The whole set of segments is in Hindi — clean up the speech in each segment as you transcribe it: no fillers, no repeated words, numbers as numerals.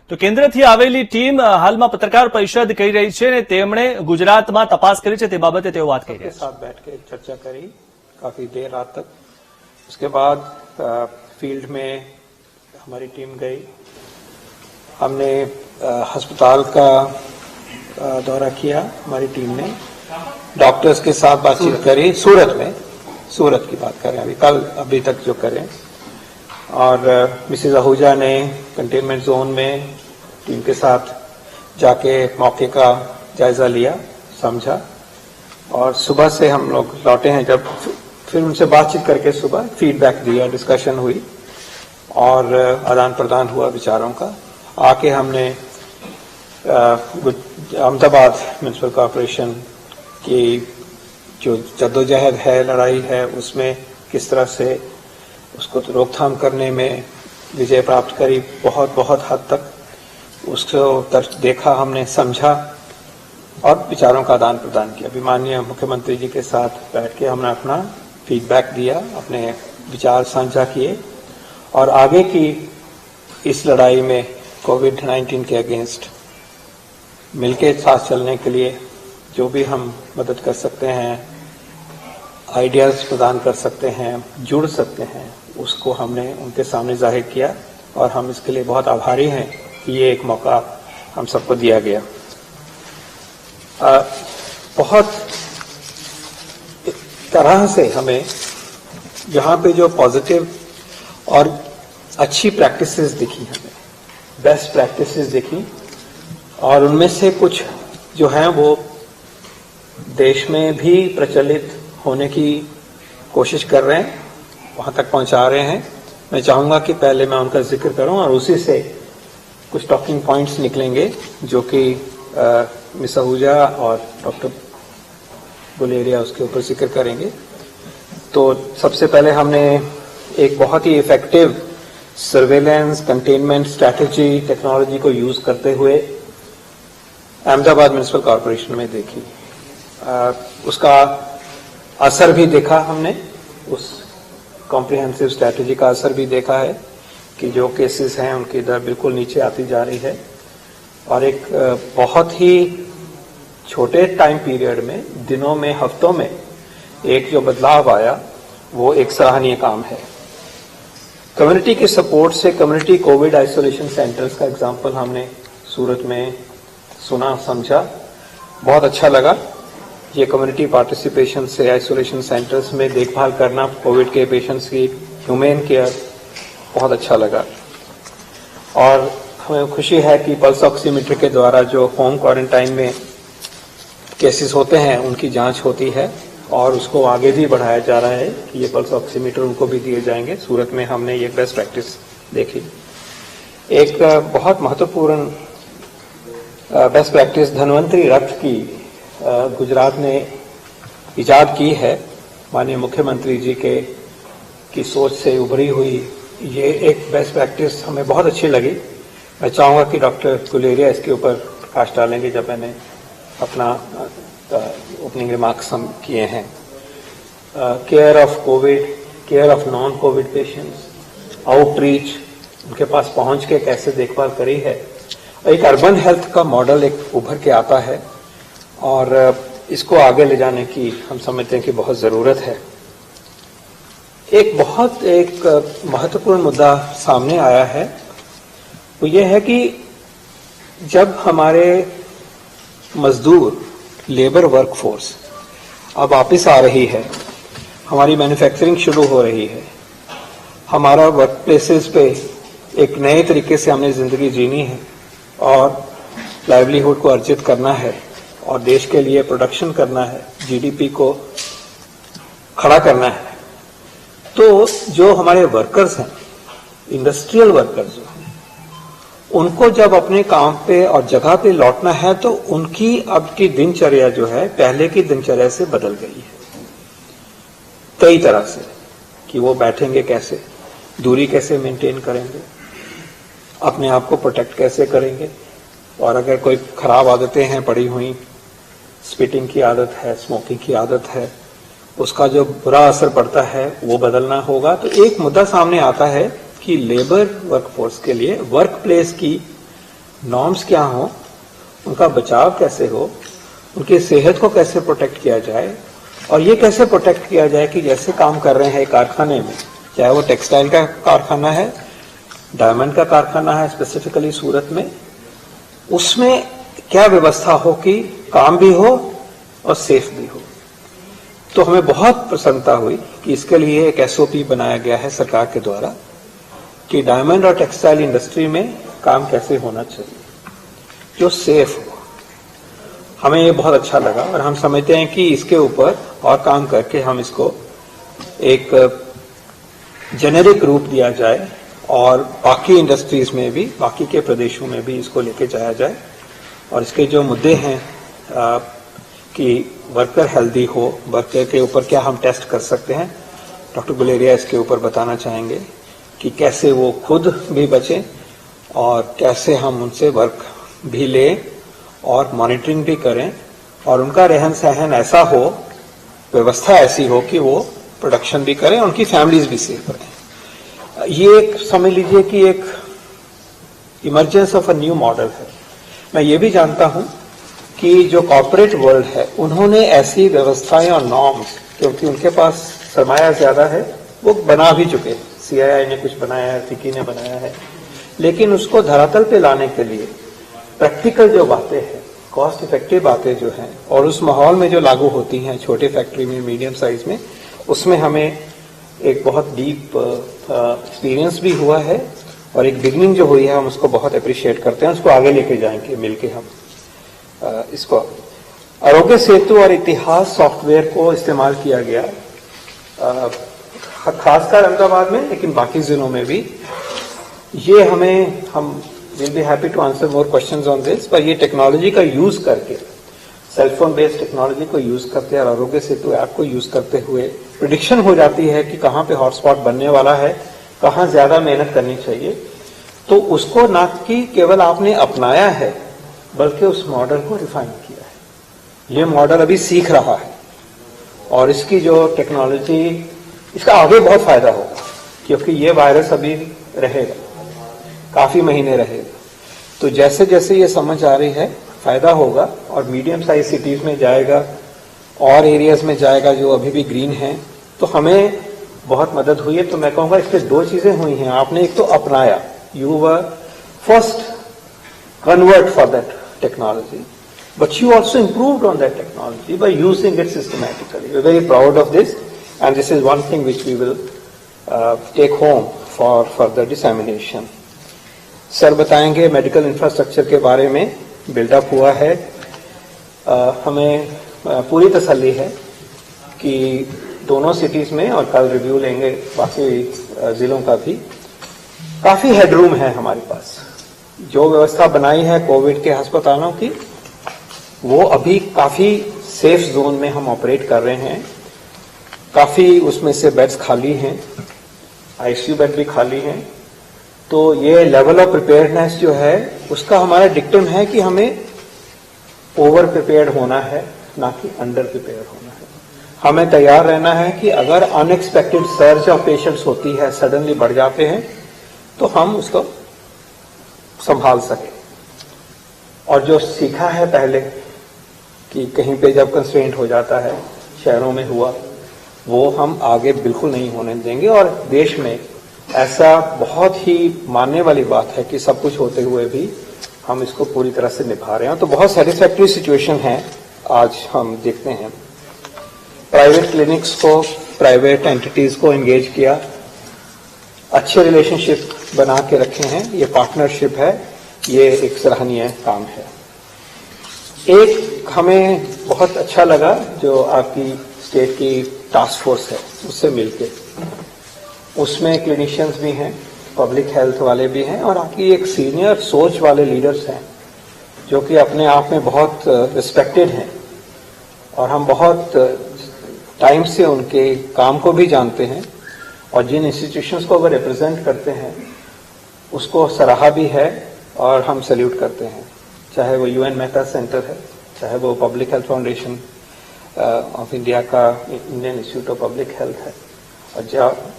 તો કેન્દ્રથી આવેલી ટીમ હાલમાં પત્રકાર પરિષદ કરી રહી છે અને તેમણે ગુજરાતમાં તપાસ કરી છે તે બાબતે તેઓ વાત કરી રહ્યા છે। साथ बैठ के चर्चा करी काफी देर रात तक। उसके बाद फील्ड में हमारी टीम गई। हमने अस्पताल का दौरा किया। हमारी टीम ने डॉक्टर्स के साथ बातचीत करी। सूरत की बात करें अभी तक जो करें। और मिसेज आहूजा ने कंटेनमेंट जोन में टीम के साथ जाके मौके का जायजा लिया, समझा। और सुबह से हम लोग लौटे हैं, जब फिर उनसे बातचीत करके सुबह फीडबैक दिया, डिस्कशन हुई और आदान प्रदान हुआ विचारों का। आके हमने अहमदाबाद म्युनिसिपल कॉर्पोरेशन की जो जद्दोजहद है, लड़ाई है, उसमें किस तरह से उसको रोकथाम करने में विजय प्राप्त करी। बहुत हद तक उसको देखा, हमने समझा और विचारों का आदान प्रदान किया। अभी माननीय मुख्यमंत्री जी के साथ बैठ के हमने अपना फीडबैक दिया, अपने विचार साझा किए और आगे की इस लड़ाई में कोविड-19 के अगेंस्ट मिलके साथ चलने के लिए जो भी हम मदद कर सकते हैं, आइडियाज प्रदान कर सकते हैं, जुड़ सकते हैं, उसको हमने उनके सामने जाहिर किया और हम इसके लिए बहुत आभारी हैं कि ये एक मौका हम सबको दिया गया। बहुत तरह से हमें यहाँ पे जो पॉजिटिव और अच्छी प्रैक्टिसेस दिखी, हमें बेस्ट प्रैक्टिसेस दिखी और उनमें से कुछ जो हैं वो देश में भी प्रचलित होने की कोशिश कर रहे हैं, वहां तक पहुंचा रहे हैं। मैं चाहूंगा कि पहले मैं उनका जिक्र करूं और उसी से कुछ टॉकिंग पॉइंट्स निकलेंगे जो कि मिस आहूजा और डॉक्टर गुलेरिया उसके ऊपर जिक्र करेंगे। तो सबसे पहले हमने एक बहुत ही effective surveillance containment strategy technology को यूज करते हुए अहमदाबाद म्युनिसिपल कॉर्पोरेशन में देखी। उसका असर भी देखा हमने, उस कॉम्प्रिहेंसिव स्ट्रैटेजी का असर भी देखा है कि जो केसेस हैं उनकी दर बिल्कुल नीचे आती जा रही है और एक बहुत ही छोटे टाइम पीरियड में, दिनों में, हफ्तों में एक जो बदलाव आया वो एक सराहनीय काम है। कम्युनिटी के सपोर्ट से कम्युनिटी कोविड आइसोलेशन सेंटर्स का एग्जाम्पल हमने सूरत में सुना, समझा, बहुत अच्छा लगा। ये कम्युनिटी पार्टिसिपेशन से आइसोलेशन सेंटर्स में देखभाल करना कोविड के पेशेंट्स की ह्यूमेन केयर बहुत अच्छा लगा। और हमें खुशी है कि पल्स ऑक्सीमीटर के द्वारा जो होम क्वारंटाइन में केसेस होते हैं उनकी जांच होती है और उसको आगे भी बढ़ाया जा रहा है कि ये पल्स ऑक्सीमीटर उनको भी दिए जाएंगे। सूरत में हमने ये बेस्ट प्रैक्टिस देखी। एक बहुत महत्वपूर्ण बेस्ट प्रैक्टिस धन्वंतरी रथ की गुजरात ने इजाद की है। माननीय मुख्यमंत्री जी की सोच से उभरी हुई ये एक बेस्ट प्रैक्टिस हमें बहुत अच्छी लगी। मैं चाहूंगा कि डॉक्टर गुलेरिया इसके ऊपर प्रकाश डालेंगे जब मैंने अपना ओपनिंग रिमार्क्स हम किए हैं। Care of Covid, care of non Covid patients, outreach, उनके पास पहुंच के कैसे देखभाल करी है। एक अर्बन हेल्थ का मॉडल एक उभर के आता है और इसको आगे ले जाने की हम समझते हैं कि बहुत जरूरत है। एक बहुत महत्वपूर्ण मुद्दा सामने आया है, वो ये है कि जब हमारे मजदूर लेबर वर्कफोर्स अब वापस आ रही है, हमारी मैन्युफैक्चरिंग शुरू हो रही है, हमारा वर्क प्लेसेस पे एक नए तरीके से हमने जिंदगी जीनी है और लाइवलीहुड को अर्जित करना है और देश के लिए प्रोडक्शन करना है, जीडीपी को खड़ा करना है। तो जो हमारे वर्कर्स हैं, इंडस्ट्रियल वर्कर्स जो हैं, उनको जब अपने काम पे और जगह पे लौटना है तो उनकी अब की दिनचर्या जो है पहले की दिनचर्या से बदल गई है कई तरह से, कि वो बैठेंगे कैसे, दूरी कैसे मेंटेन करेंगे, अपने आप को प्रोटेक्ट कैसे करेंगे और अगर कोई खराब आदतें हैं पड़ी हुई, स्पिटिंग की आदत है, स्मोकिंग की आदत है, उसका जो बुरा असर पड़ता है वो बदलना होगा। तो एक मुद्दा सामने आता है कि लेबर वर्कफोर्स के लिए वर्क प्लेस की नॉर्म्स क्या हो, उनका बचाव कैसे हो, उनकी सेहत को कैसे प्रोटेक्ट किया जाए, और ये कैसे प्रोटेक्ट किया जाए कि जैसे काम कर रहे हैं कारखाने में, चाहे वो टेक्सटाइल का कारखाना है, डायमंड का कारखाना है स्पेसिफिकली सूरत में, उसमें क्या व्यवस्था हो कि काम भी हो और सेफ भी हो। तो हमें बहुत प्रसन्नता हुई कि इसके लिए एक एसओपी बनाया गया है सरकार के द्वारा कि डायमंड और टेक्सटाइल इंडस्ट्री में काम कैसे होना चाहिए जो सेफ हो। हमें ये बहुत अच्छा लगा और हम समझते हैं कि इसके ऊपर और काम करके हम इसको एक जेनेरिक रूप दिया जाए और बाकी इंडस्ट्रीज में भी, बाकी के प्रदेशों में भी इसको लेके जाया जाए। और इसके जो मुद्दे हैं कि वर्कर हेल्दी हो, वर्कर के ऊपर क्या हम टेस्ट कर सकते हैं, डॉक्टर गुलेरिया इसके ऊपर बताना चाहेंगे कि कैसे वो खुद भी बचें और कैसे हम उनसे वर्क भी लें और मॉनिटरिंग भी करें और उनका रहन सहन ऐसा हो, व्यवस्था ऐसी हो कि वो प्रोडक्शन भी करें, उनकी फैमिलीज भी सेफ रहें। ये एक समझ लीजिए कि एक emergence of a new model है। मैं ये भी जानता हूं कि जो कॉर्पोरेट वर्ल्ड है उन्होंने ऐसी व्यवस्थाएं और नॉर्म्स, क्योंकि उनके पास सरमाया ज्यादा है, वो बना भी चुके हैं। सीआईआई ने कुछ बनाया है, फिकी ने बनाया है, लेकिन उसको धरातल पे लाने के लिए प्रैक्टिकल जो बातें हैं, कॉस्ट इफेक्टिव बातें जो हैं और उस माहौल में जो लागू होती हैं छोटे फैक्ट्री में, मीडियम साइज में, उसमें हमें एक बहुत डीप एक्सपीरियंस भी हुआ है और एक बिगनिंग जो हुई है हम उसको बहुत अप्रिशिएट करते हैं। उसको आगे लेके जाएंगे मिलके हम इसको। आरोग्य सेतु और इतिहास सॉफ्टवेयर को इस्तेमाल किया गया खासकर अहमदाबाद में, लेकिन बाकी जिलों में भी। ये हम will be happy to answer more questions on this, पर ये टेक्नोलॉजी का यूज करके, सेलफोन बेस्ड टेक्नोलॉजी को यूज करते और आरोग्य सेतु ऐप को यूज करते हुए प्रिडिक्शन हो जाती है कि कहां पे हॉटस्पॉट बनने वाला है, कहां ज्यादा मेहनत करनी चाहिए। तो उसको ना कि केवल आपने अपनाया है बल्कि उस मॉडल को रिफाइन किया है। ये मॉडल अभी सीख रहा है और इसकी जो टेक्नोलॉजी, इसका आगे बहुत फायदा होगा क्योंकि ये वायरस अभी रहेगा, काफी महीने रहेगा। तो जैसे जैसे ये समझ आ रही है फायदा होगा और मीडियम साइज सिटीज में जाएगा और एरियाज में जाएगा जो अभी भी ग्रीन है, तो हमें बहुत मदद हुई है। तो मैं कहूंगा इससे दो चीजें हुई हैं। आपने एक तो अपनाया, you were first convert for that technology, but you also improved on that technology by using it systematically. We're very proud of this, and this is one thing which we will take home for further dissemination. Sir बताएंगे मेडिकल इंफ्रास्ट्रक्चर के बारे में, बिल्डअप हुआ है। हमें पूरी तसल्ली है कि दोनों सिटीज में, और कल रिव्यू लेंगे बाकी जिलों का भी, काफी हेडरूम है हमारे पास। जो व्यवस्था बनाई है कोविड के अस्पतालों की, वो अभी काफी सेफ जोन में हम ऑपरेट कर रहे हैं। काफी उसमें से बेड्स खाली हैं, आईसीयू बेड भी खाली हैं। तो ये लेवल ऑफ प्रिपेयर्डनेस जो है उसका हमारा डिक्टम है कि हमें ओवर प्रिपेयर्ड होना है, ना कि अंडर प्रिपेयर्ड होना है। हमें तैयार रहना है कि अगर अनएक्सपेक्टेड सर्ज ऑफ पेशेंट्स होती है, सडनली बढ़ जाते हैं, तो हम उसको संभाल सके। और जो सीखा है पहले कि कहीं पे जब कंस्ट्रेंट हो जाता है, शहरों में हुआ, वो हम आगे बिल्कुल नहीं होने देंगे। और देश में ऐसा बहुत ही मानने वाली बात है कि सब कुछ होते हुए भी हम इसको पूरी तरह से निभा रहे हैं। तो बहुत सेटिस्फैक्टरी सिचुएशन है आज हम देखते हैं। प्राइवेट क्लिनिक्स को, प्राइवेट एंटिटीज को एंगेज किया, अच्छे रिलेशनशिप बना के रखे हैं, ये पार्टनरशिप है, ये एक सराहनीय काम है। एक हमें बहुत अच्छा लगा जो आपकी स्टेट की टास्क फोर्स है, उससे मिलके, उसमें क्लिनिशियंस भी हैं, पब्लिक हेल्थ वाले भी हैं और आपकी एक सीनियर सोच वाले लीडर्स हैं जो कि अपने आप में बहुत रिस्पेक्टेड हैं और हम बहुत टाइम से उनके काम को भी जानते हैं और जिन इंस्टीट्यूशंस को वो रिप्रेजेंट करते हैं उसको सराहा भी है और हम सैल्यूट करते हैं। चाहे वो यूएन मेहता सेंटर है, चाहे वो public health foundation of India का Indian institute of public health है, और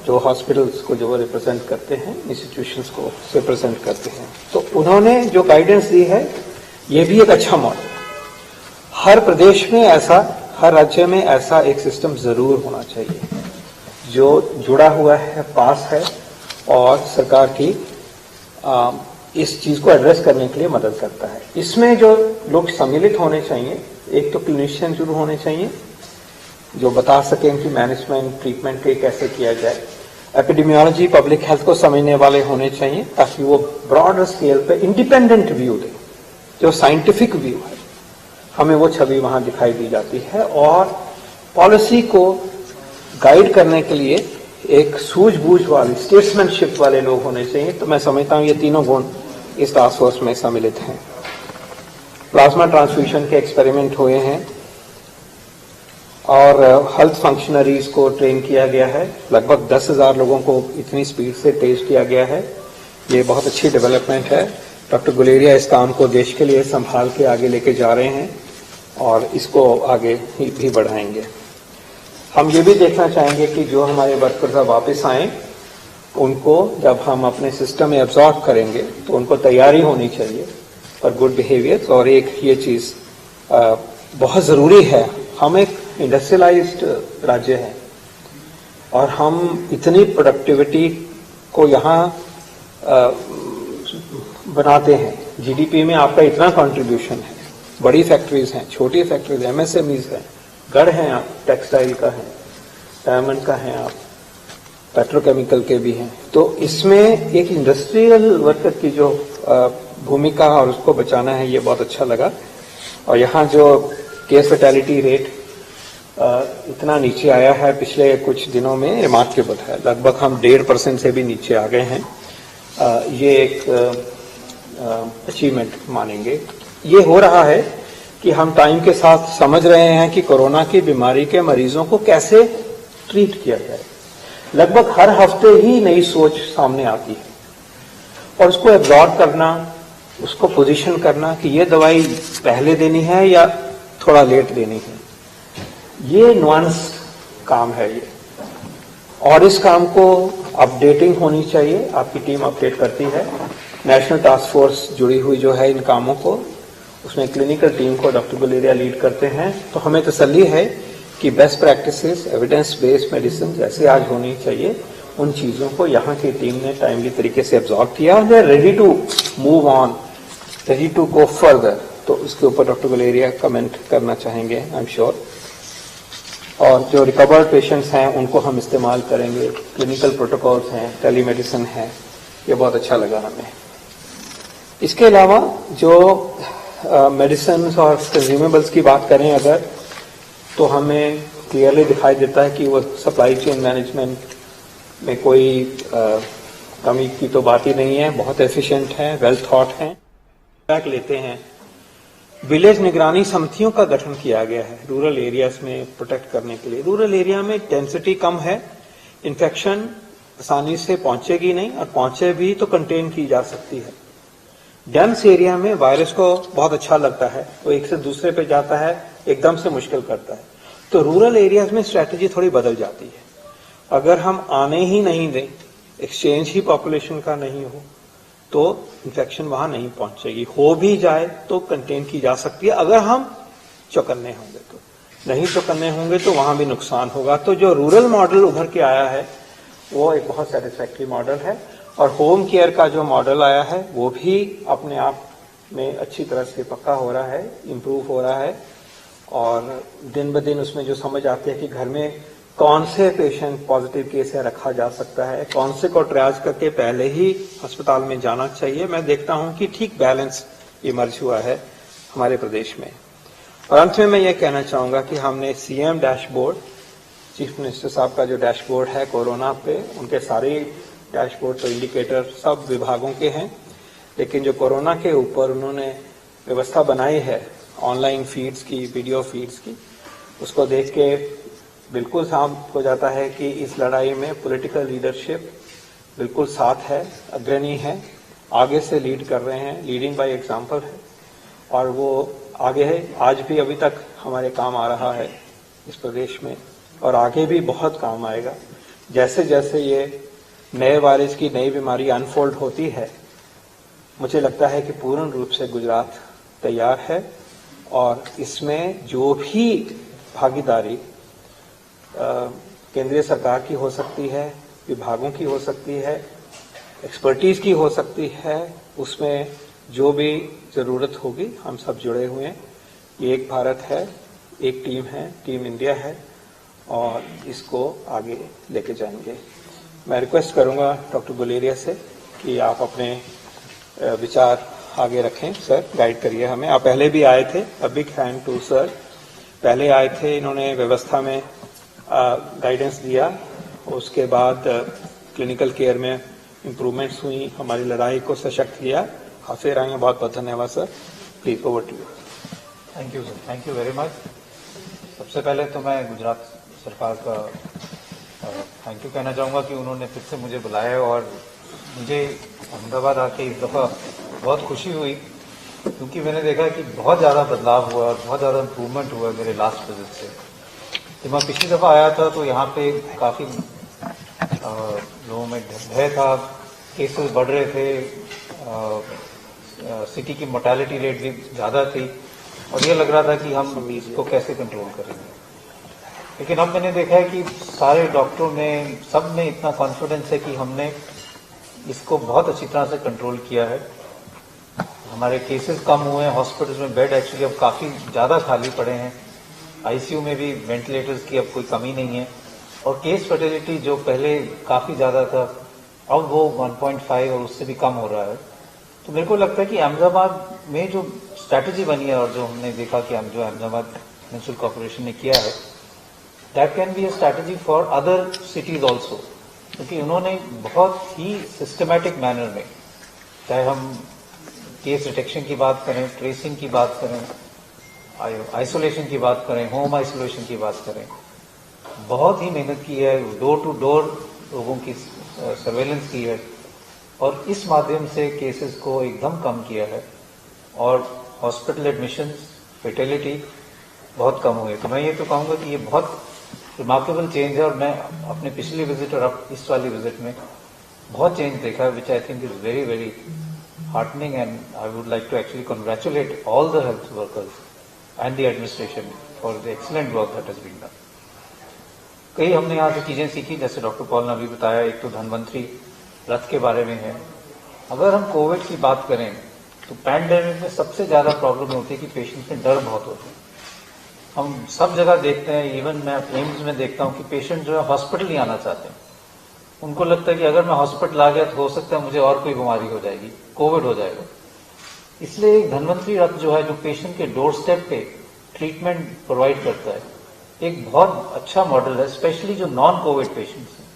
जो हॉस्पिटल्स को जो रिप्रेजेंट करते हैं, इंस्टीट्यूशंस को रिप्रेजेंट करते हैं, तो उन्होंने जो गाइडेंस दी है ये भी एक अच्छा मॉडल। हर प्रदेश में ऐसा, हर राज्य में ऐसा एक सिस्टम जरूर होना चाहिए जो जुड़ा हुआ है, पास है और सरकार की इस चीज को एड्रेस करने के लिए मदद करता है। इसमें जो लोग सम्मिलित होने चाहिए, एक तो क्लिनिशियन जरूर होने चाहिए जो बता सकें कि मैनेजमेंट ट्रीटमेंट के कैसे किया जाए। एपिडेमियोलॉजी, पब्लिक हेल्थ को समझने वाले होने चाहिए ताकि वो ब्रॉडर स्केल पे इंडिपेंडेंट व्यू दे, जो साइंटिफिक व्यू है, हमें वो छवि वहां दिखाई दी जाती है। और पॉलिसी को गाइड करने के लिए एक सूझबूझ वाले, स्टेट्समैनशिप वाले लोग होने चाहिए। तो मैं समझता हूं ये तीनों गुण इस टास्क फोर्स में सम्मिलित हैं। प्लाज्मा ट्रांसफ्यूजन के एक्सपेरिमेंट हुए हैं और हेल्थ फंक्शनरीज को ट्रेन किया गया है। लगभग 10,000 लोगों को इतनी स्पीड से टेस्ट किया गया है। ये बहुत अच्छी डेवलपमेंट है। डॉक्टर गुलेरिया इस काम को देश के लिए संभाल के आगे लेके जा रहे हैं और इसको आगे भी बढ़ाएंगे। हम ये भी देखना चाहेंगे कि जो हमारे वर्कर्स वापस आए, उनको जब हम अपने सिस्टम में एब्जॉर्ब करेंगे तो उनको तैयारी होनी चाहिए फॉर गुड बिहेवियर। और एक ये चीज बहुत जरूरी है, हम एक इंडस्ट्रियलाइज्ड राज्य है और हम इतनी प्रोडक्टिविटी को यहाँ बनाते हैं। जीडीपी में आपका इतना कंट्रीब्यूशन है, बड़ी फैक्ट्रीज हैं, छोटी फैक्ट्रीज, एमएसएमईज हैं, गढ़ हैं, आप टेक्सटाइल का है, डायमंड का है, आप पेट्रोकेमिकल के भी हैं। तो इसमें एक इंडस्ट्रियल वर्कर की जो भूमिका और उसको बचाना है, ये बहुत अच्छा लगा। और यहाँ जो केस फैटेलिटी रेट इतना नीचे आया है पिछले कुछ दिनों में, रिमार्केबल है। लगभग हम 1.5% से भी नीचे आ गए हैं। ये एक अचीवमेंट मानेंगे। ये हो रहा है कि हम टाइम के साथ समझ रहे हैं कि कोरोना की बीमारी के मरीजों को कैसे ट्रीट किया जाए। लगभग हर हफ्ते ही नई सोच सामने आती है और उसको एब्जॉर्ब करना, उसको पोजीशन करना कि ये दवाई पहले देनी है या थोड़ा लेट देनी है, ये नुआंस काम है ये। और इस काम को अपडेटिंग होनी चाहिए, आपकी टीम अपडेट करती है। नेशनल टास्क फोर्स जुड़ी हुई जो है इन कामों को, उसमें क्लिनिकल टीम को डॉक्टर गुलेरिया लीड करते हैं। तो हमें तसल्ली है कि best practices, evidence based medicine जैसे आज होनी चाहिए, उन चीजों को यहाँ की टीम ने टाइमली तरीके से एब्जॉर्ब किया और they are ready to move on, ready to go further. तो उसके ऊपर डॉक्टर गुलेरिया कमेंट करना चाहेंगे, आई एम श्योर। और जो रिकवर्ड पेशेंट्स हैं उनको हम इस्तेमाल करेंगे, क्लिनिकल प्रोटोकॉल्स हैं, टेलीमेडिसिन है, ये बहुत अच्छा लगा हमें। इसके अलावा जो मेडिसिन और कंज्यूमेबल्स की बात करें अगर, तो हमें क्लियरली दिखाई देता है कि वो सप्लाई चेन मैनेजमेंट में कोई कमी की तो बात ही नहीं है, बहुत एफिशिएंट है, वेल थॉट है। बैक लेते हैं। विलेज निगरानी समितियों का गठन किया गया है रूरल एरियाज में प्रोटेक्ट करने के लिए। रूरल एरिया में डेंसिटी कम है, इन्फेक्शन आसानी से पहुंचेगी नहीं, और पहुंचे भी तो कंटेन की जा सकती है। डेंस एरिया में वायरस को बहुत अच्छा लगता है, वो एक से दूसरे पे जाता है, एकदम से मुश्किल करता है। तो रूरल एरियाज में स्ट्रैटेजी थोड़ी बदल जाती है। अगर हम आने ही नहीं दें, एक्सचेंज ही पॉपुलेशन का नहीं हो, तो इन्फेक्शन वहां नहीं पहुंचेगी। हो भी जाए तो कंटेन की जा सकती है अगर हम चौकन्ने होंगे। तो नहीं चौकन्ने होंगे तो वहां भी नुकसान होगा। तो जो रूरल मॉडल उभर के आया है वो एक बहुत सेटिस्फैक्ट्री मॉडल है। और होम केयर का जो मॉडल आया है वो भी अपने आप में अच्छी तरह से पक्का हो रहा है, इम्प्रूव हो रहा है। और दिन ब दिन उसमें जो समझ आती है कि घर में कौन से पेशेंट पॉजिटिव केस है रखा जा सकता है, कौन से को ट्रायल करके पहले ही अस्पताल में जाना चाहिए। मैं देखता हूं कि ठीक बैलेंस इमर्ज हुआ है हमारे प्रदेश में। और अंत में मैं ये कहना चाहूंगा कि हमने सीएम डैशबोर्ड, चीफ मिनिस्टर साहब का जो डैशबोर्ड है कोरोना पे, उनके सारे डैशबोर्ड तो इंडिकेटर सब विभागों के हैं, लेकिन जो कोरोना के ऊपर उन्होंने व्यवस्था बनाई है ऑनलाइन फीड्स की, वीडियो फीड्स की, उसको देख के बिल्कुल साफ हो जाता है कि इस लड़ाई में पॉलिटिकल लीडरशिप बिल्कुल साथ है, अग्रणी है, आगे से लीड कर रहे हैं, लीडिंग बाय एग्जाम्पल है। और वो आगे है, आज भी अभी तक हमारे काम आ रहा है इस प्रदेश में, और आगे भी बहुत काम आएगा। जैसे जैसे ये नए वायरस की नई बीमारी अनफोल्ड होती है, मुझे लगता है कि पूर्ण रूप से गुजरात तैयार है और इसमें जो भी भागीदारी केंद्रीय सरकार की हो सकती है, विभागों की हो सकती है, एक्सपर्टीज की हो सकती है, उसमें जो भी जरूरत होगी हम सब जुड़े हुए हैं। ये एक भारत है, एक टीम है, टीम इंडिया है और इसको आगे लेके जाएंगे। मैं रिक्वेस्ट करूंगा डॉक्टर गुलेरिया से कि आप अपने विचार आगे रखें। सर, गाइड करिए हमें। आप पहले भी आए थे, a big hand to sir. पहले आए थे, इन्होंने व्यवस्था में गाइडेंस दिया, उसके बाद क्लिनिकल केयर में इम्प्रूवमेंट्स हुई, हमारी लड़ाई को सशक्त किया। फिर आए, बहुत बहुत धन्यवाद सर। Please over to you. Thank you sir, thank you very much. सबसे पहले तो मैं गुजरात सरकार का थैंक यू कहना चाहूँगा कि उन्होंने फिर से मुझे बुलाया और मुझे अहमदाबाद आके इस दफ़ा बहुत खुशी हुई, क्योंकि मैंने देखा कि बहुत ज़्यादा बदलाव हुआ और बहुत ज़्यादा इम्प्रूवमेंट हुआ मेरे लास्ट विजिट से। जब मैं पिछली दफ़ा आया था तो यहाँ पे काफ़ी लोगों में भय था, केसेस बढ़ रहे थे, सिटी की मोर्टेलिटी रेट भी ज़्यादा थी और ये लग रहा था कि हम इसको कैसे कंट्रोल करेंगे। लेकिन अब मैंने देखा है कि सारे डॉक्टरों में, सब में इतना कॉन्फिडेंस है कि हमने इसको बहुत अच्छी तरह से कंट्रोल किया है। हमारे केसेस कम हुए हैं, हॉस्पिटल्स में बेड एक्चुअली अब काफ़ी ज़्यादा खाली पड़े हैं, आईसीयू में भी वेंटिलेटर्स की अब कोई कमी नहीं है और केस फर्टिलिटी जो पहले काफ़ी ज़्यादा था अब वो 1.5 और उससे भी कम हो रहा है। तो मेरे को लगता है कि अहमदाबाद में जो स्ट्रैटेजी बनी है और जो हमने देखा कि जो अहमदाबाद म्यूनिसिपल कॉर्पोरेशन ने किया है, that can be a strategy for other cities also, क्योंकि उन्होंने बहुत ही सिस्टमैटिक मैनर में, चाहे हम केस डिटेक्शन की बात करें, ट्रेसिंग की बात करें, आइसोलेशन की बात करें, होम आइसोलेशन की बात करें, बहुत ही मेहनत की है, डोर टू डोर लोगों की सर्वेलेंस की है और इस माध्यम से केसेस को एकदम कम किया है और हॉस्पिटल एडमिशंस, फर्टिलिटी बहुत कम हुए। तो मैं ये तो कहूँगा कि ये बहुत रिमार्केबल चेंज है और मैं अपने पिछली विजिट और अब इस वाली विजिट में बहुत चेंज देखा है, which I think is very very heartening, and I would like to actually congratulate all the health workers and the administration for the excellent work that has been done. कई हमने यहाँ से चीजें सीखी, जैसे डॉक्टर पॉल ने अभी बताया, एक तो धन्वंतरी रथ के बारे में है। अगर हम कोविड की बात करें तो पैंडेमिक में सबसे ज्यादा प्रॉब्लम होती है कि पेशेंट में डर बहुत होता है। हम सब जगह देखते हैं, इवन मैं एम्स में देखता हूँ कि पेशेंट जो है हॉस्पिटल नहीं आना चाहते हैं। उनको लगता है कि अगर मैं हॉस्पिटल आ गया तो हो सकता है मुझे और कोई बीमारी हो जाएगी, कोविड हो जाएगा। इसलिए एक धन्वंतरी रथ जो है, जो पेशेंट के डोर स्टेप पे ट्रीटमेंट प्रोवाइड करता है, एक बहुत अच्छा मॉडल है, स्पेशली जो नॉन कोविड पेशेंट्स हैं।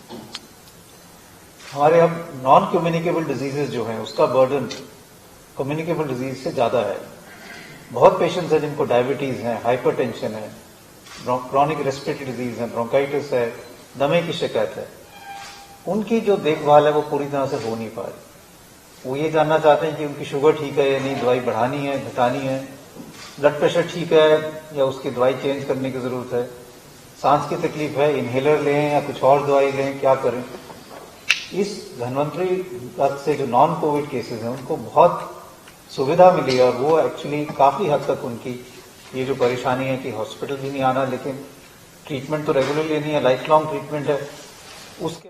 हमारे अब नॉन कम्युनिकेबल डिजीजेज जो हैं उसका बर्डन कम्युनिकेबल डिजीज से ज्यादा है। बहुत पेशेंट्स हैं जिनको डायबिटीज है, हाइपरटेंशन है, क्रॉनिक रेस्पिरेटरी डिजीज है, ब्रोंकाइटिस है, दमे की शिकायत है। उनकी जो देखभाल है वो पूरी तरह से हो नहीं पा रही। वो ये जानना चाहते हैं कि उनकी शुगर ठीक है या नहीं, दवाई बढ़ानी है, घटानी है, ब्लड प्रेशर ठीक है या उसकी दवाई चेंज करने की जरूरत है, सांस की तकलीफ है, इनहेलर लें या कुछ और दवाई लें, क्या करें। इस धन्वंतरी रथ से जो नॉन कोविड केसेस हैं उनको बहुत सुविधा मिली है और वो एक्चुअली काफी हद तक उनकी ये जो परेशानी है कि हॉस्पिटल भी नहीं आना, लेकिन ट्रीटमेंट तो रेगुलरली नहीं है, लाइफ लॉन्ग ट्रीटमेंट है, उसके